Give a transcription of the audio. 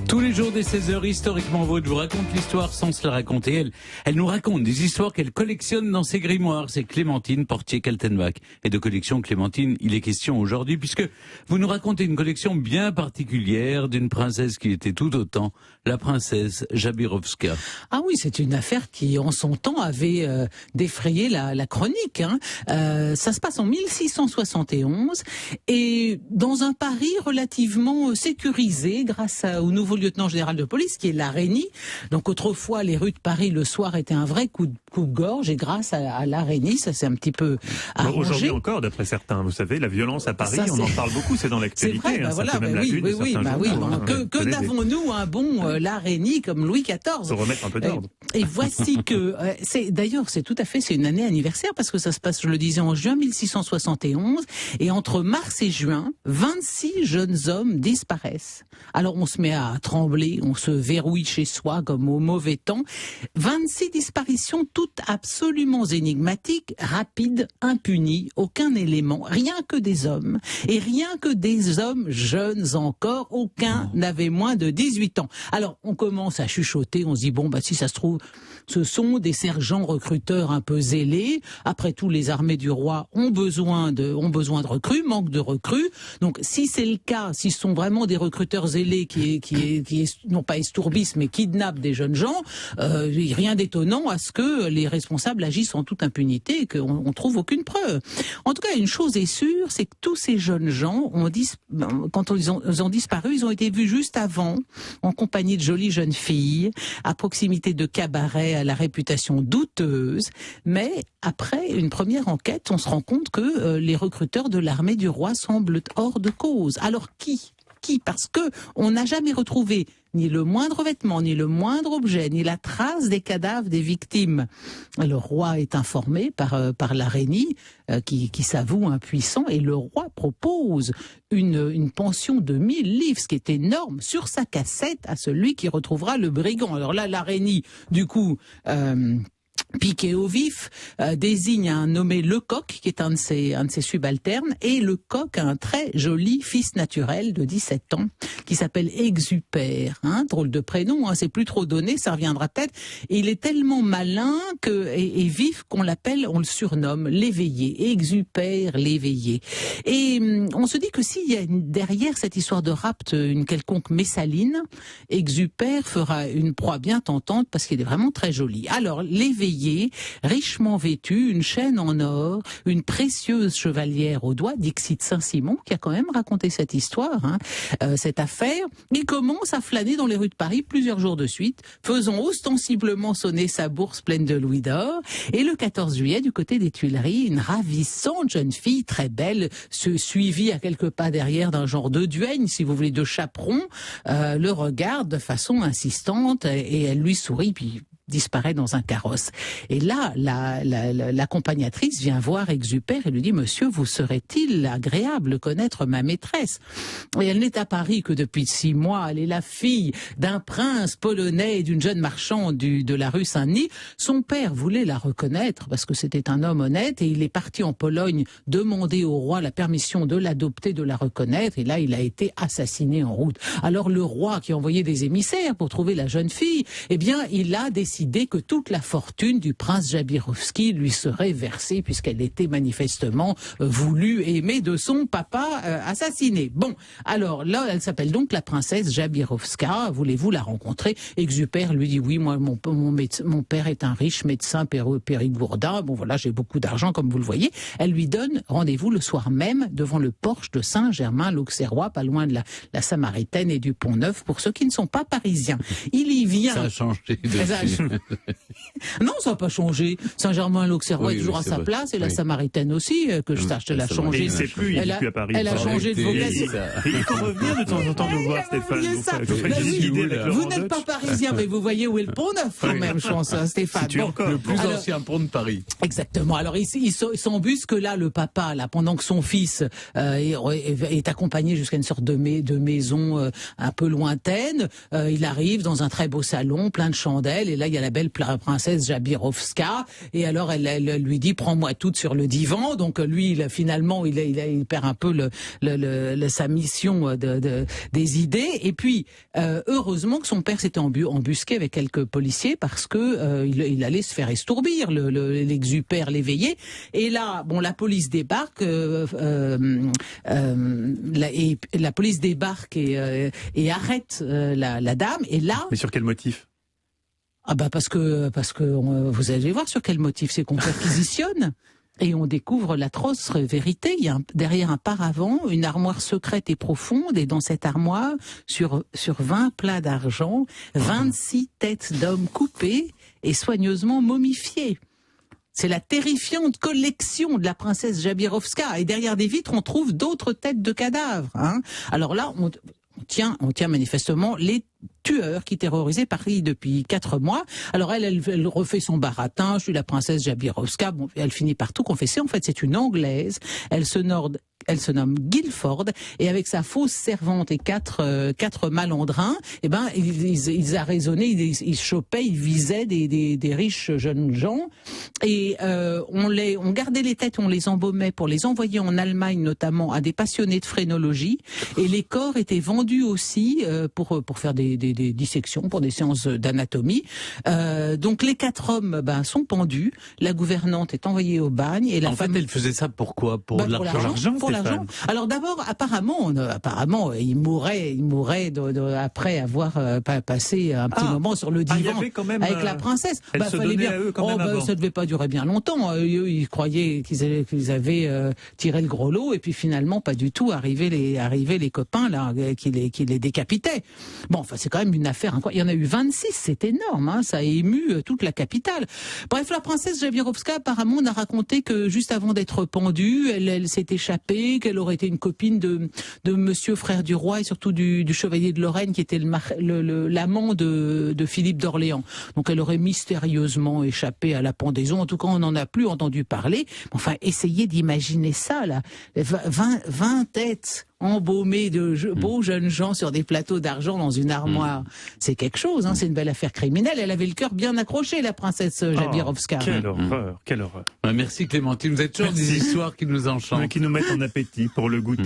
Tous les jours dès 16h, historiquement vôtre, je vous raconte l'histoire sans se la raconter. Elle nous raconte des histoires qu'elle collectionne dans ses grimoires. C'est Clémentine Portier-Kaltenbach. Et de collection Clémentine, il est question aujourd'hui, puisque vous nous racontez une collection bien particulière d'une princesse qui était tout autant la princesse Jabirovska. Ah oui, c'est une affaire qui, en son temps, avait défrayé la chronique. Ça se passe en 1671 et dans un Paris relativement sécurisé grâce au nouveau lieutenant général de police qui est Larénie. Donc autrefois, les rues de Paris le soir étaient un vrai coup de gorge et grâce à Larénie, ça s'est un petit peu arrangé. Aujourd'hui encore, d'après certains, vous savez, la violence à Paris, on en parle beaucoup, c'est dans l'actualité. C'est vrai, ça fait même la une de certains journaux, que n'avons-nous un bon Larénie comme Louis XIV? Faut remettre un peu d'ordre. Et voici que, d'ailleurs, c'est une année anniversaire parce que ça se passe, je le disais, en juin 1671 et entre mars et juin, 26 jeunes hommes disparaissent. Alors on se met à trembler, on se verrouille chez soi comme au mauvais temps. 26 disparitions toutes absolument énigmatiques, rapides, impunies, aucun élément, rien que des hommes. Et rien que des hommes jeunes encore, aucun n'avait moins de 18 ans. Alors on commence à chuchoter, on se dit bon si ça se trouve, ce sont des sergents recruteurs un peu zélés. Après tout, les armées du roi ont besoin de recrues, manque de recrues. Donc si c'est le cas, si ce sont vraiment des recruteurs zélés qui non pas estourbissent mais kidnappent des jeunes gens, rien d'étonnant à ce que les responsables agissent en toute impunité et qu'on trouve aucune preuve. En tout cas, une chose est sûre, c'est que tous ces jeunes gens quand ils ont disparu, ils ont été vus juste avant en compagnie de jolies jeunes filles à proximité de cabarets à la réputation douteuse, mais après une première enquête, on se rend compte que les recruteurs de l'armée du roi semblent hors de cause. Alors qui ? Parce que on n'a jamais retrouvé ni le moindre vêtement, ni le moindre objet, ni la trace des cadavres des victimes. Le roi est informé par Larénie, qui s'avoue impuissant, et le roi propose une pension de 1000 livres, ce qui est énorme, sur sa cassette à celui qui retrouvera le brigand. Alors là, Larénie, du coup... piqué au vif, désigne un nommé Lecoq, qui est un de ses subalternes, et Lecoq a un très joli fils naturel de 17 ans, qui s'appelle Exupère, drôle de prénom, c'est plus trop donné, ça reviendra peut-être, et il est tellement malin et vif qu'on le surnomme l'éveillé, Exupère l'éveillé. Et on se dit que s'il y a derrière cette histoire de rapt une quelconque Messaline, Exupère fera une proie bien tentante parce qu'il est vraiment très joli. Alors, l'éveillé, richement vêtu, une chaîne en or, une précieuse chevalière au doigt, Dixit Saint-Simon, qui a quand même raconté cette histoire, cette affaire. Il commence à flâner dans les rues de Paris plusieurs jours de suite, faisant ostensiblement sonner sa bourse pleine de louis d'or. Et le 14 juillet, du côté des Tuileries, une ravissante jeune fille, très belle, suivie à quelques pas derrière d'un genre de duègne, si vous voulez, de chaperon, le regarde de façon insistante et elle lui sourit, puis disparaît dans un carrosse. Et là, l'accompagnatrice vient voir Exupère et lui dit « Monsieur, vous serait-il agréable de connaître ma maîtresse ?» Et elle n'est à Paris que depuis 6 mois. Elle est la fille d'un prince polonais et d'une jeune marchande de la rue Saint-Denis. Son père voulait la reconnaître parce que c'était un homme honnête et il est parti en Pologne demander au roi la permission de l'adopter, de la reconnaître. Et là, il a été assassiné en route. Alors le roi, qui a envoyé des émissaires pour trouver la jeune fille, eh bien, il a décidé que toute la fortune du prince Jabirovski lui serait versée puisqu'elle était manifestement voulue et aimée de son papa assassiné. Bon, alors là, elle s'appelle donc la princesse Jabirovska. Voulez-vous la rencontrer? Exupère lui dit oui, moi mon père est un riche médecin périgourdin. Bon voilà, j'ai beaucoup d'argent comme vous le voyez. Elle lui donne rendez-vous le soir même devant le porche de Saint-Germain-l'Auxerrois, pas loin de la Samaritaine et du Pont-Neuf pour ceux qui ne sont pas parisiens. Il y vient. Ça a changé depuis. Non, ça n'a pas changé. Saint-Germain-l'Auxerrois est toujours à sa place et la Samaritaine aussi, que je sache, elle a changé. Il ne sait plus, il n'est plus à Paris. Elle a changé de vocation. Il faut revenir de temps en temps nous voir, Stéphane. Vous n'êtes pas parisien, mais vous voyez où est le Pont-Neuf quand même, je pense, Stéphane. Le plus ancien pont de Paris. Exactement. Alors il s'embusque là, le papa, là, pendant que son fils est accompagné jusqu'à une sorte de maison un peu lointaine. Il arrive dans un très beau salon, plein de chandelles, et là il y y a la belle princesse Jabirovska, et alors elle lui dit prends-moi toute sur le divan. Donc lui, il perd un peu sa mission des idées. Et puis heureusement que son père s'était embusqué avec quelques policiers parce que il allait se faire estourbir, l'exupère l'éveillé. Et là, bon, la police débarque, la police débarque et arrête la dame. Et là, mais sur quel motif? Ah bah parce que vous allez voir sur quel motif. C'est qu'on perquisitionne. Et on découvre l'atroce vérité. Il y a derrière un paravent, une armoire secrète et profonde, et dans cette armoire, sur 20 plats d'argent, 26 têtes d'hommes coupées et soigneusement momifiées. C'est la terrifiante collection de la princesse Jabirovska. Et derrière des vitres, on trouve d'autres têtes de cadavres. Hein. Alors là, on tient manifestement les tueurs qui terrorisaient Paris depuis 4 mois. Alors elle refait son baratin, je suis la princesse Jabirovska, bon, elle finit par tout confesser. En fait, c'est une Anglaise, elle se nomme Guilford, et avec sa fausse servante et quatre malandrins, eh ben, ils arraisonnaient, ils chopaient, ils visaient des riches jeunes gens, et on gardait les têtes, on les embaumait pour les envoyer en Allemagne, notamment à des passionnés de phrénologie, et les corps étaient vendus aussi pour faire des dissections, pour des séances d'anatomie. Donc les 4 hommes sont pendus, la gouvernante est envoyée au bagne, et la femme... fait, elle faisait ça pour quoi? Pour l'argent? Pour l'argent. Alors d'abord, apparemment, il mourrait après avoir passé un petit moment sur le divan avec la princesse. Elle se donnait à eux quand même avant. Ça devait pas durer bien longtemps. Ils croyaient qu'ils avaient tiré le gros lot, et puis finalement pas du tout. Arrivaient les copains là qui les décapitaient. Bon, enfin c'est quand même une affaire incroyable. Il y en a eu 26, c'est énorme. Hein, ça a ému toute la capitale. Bref, la princesse Jabirovska apparemment on a raconté que juste avant d'être pendue, elle s'est échappée, qu'elle aurait été une copine de Monsieur Frère du Roi et surtout du chevalier de Lorraine qui était l'amant de Philippe d'Orléans. Donc elle aurait mystérieusement échappé à la pendaison. En tout cas, on n'en a plus entendu parler. Enfin, essayez d'imaginer ça là, 20 têtes embaumés de beaux jeunes gens sur des plateaux d'argent dans une armoire. C'est quelque chose, hein, c'est une belle affaire criminelle. Elle avait le cœur bien accroché, la princesse Jabirovska. Quelle horreur, quelle horreur. Merci Clémentine, vous êtes toujours des histoires qui nous enchantent. Qui nous mettent en appétit pour le goûter.